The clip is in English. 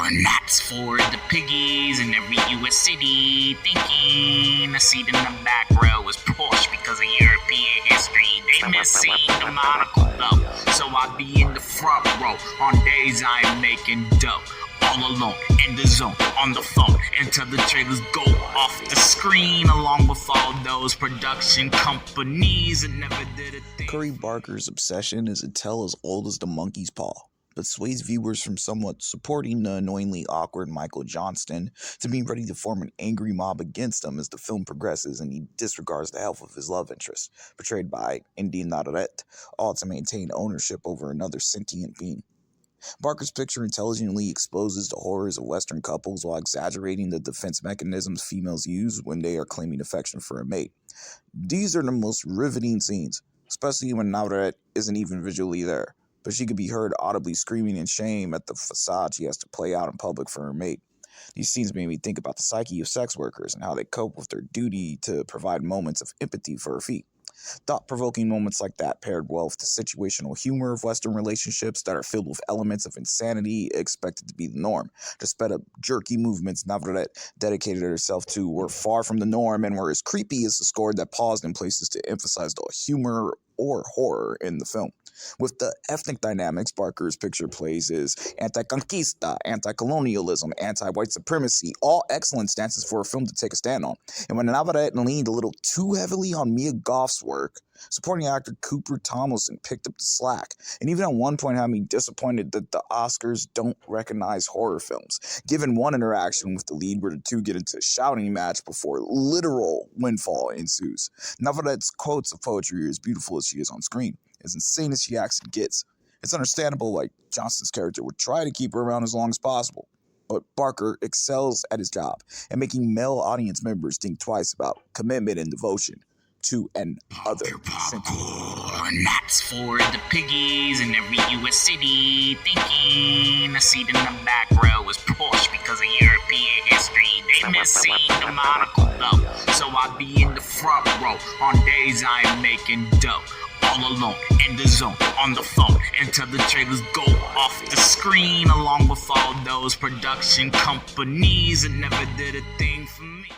And that's for the piggies in every US city thinking a seat in the back row is Porsche because of European history. They miss seeing the monocle though, so I be in the front row on days I'm making dough. All alone, in the zone, on the phone, until the trailers go off the screen, along with all those production companies that never did a thing. Curry Barker's obsession is a tale as old as the monkey's paw, but sways viewers from somewhat supporting the annoyingly awkward Michael Johnston to being ready to form an angry mob against him as the film progresses and he disregards the health of his love interest, portrayed by Indy Navarrete, all to maintain ownership over another sentient being. Barker's picture intelligently exposes the horrors of Western couples while exaggerating the defense mechanisms females use when they are claiming affection for a mate. These are the most riveting scenes, especially when Navarrete isn't even visually there, but she could be heard audibly screaming in shame at the facade she has to play out in public for her mate. These scenes made me think about the psyche of sex workers and how they cope with their duty to provide moments of empathy for her feet. Thought-provoking moments like that paired well with the situational humor of Western relationships that are filled with elements of insanity expected to be the norm. The sped-up, jerky movements Navarrete dedicated herself to were far from the norm and were as creepy as the score that paused in places to emphasize the humor or horror in the film. With the ethnic dynamics Barker's picture plays is anti-conquista, anti-colonialism, anti-white supremacy, all excellent stances for a film to take a stand on. And when Navarrete leaned a little too heavily on Mia Goth's work, supporting actor Cooper Tomlinson picked up the slack, and even at one point had me disappointed that the Oscars don't recognize horror films, given one interaction with the lead where the two get into a shouting match before literal windfall ensues. Navarrete's quotes of poetry, as beautiful as she is on screen, as insane as she acts and gets. It's understandable why Johnston's character would try to keep her around as long as possible, but Barker excels at his job at making male audience members think twice about commitment and devotion to an other sentiment. And that's for the piggies in every US city thinking a seat in the back row is Porsche because of European history. They miss seeing the monocle though, so I be in the front row on days I'm making dough. All alone, in the zone, on the phone, until the trailers go off the screen, along with all those production companies that never did a thing for me.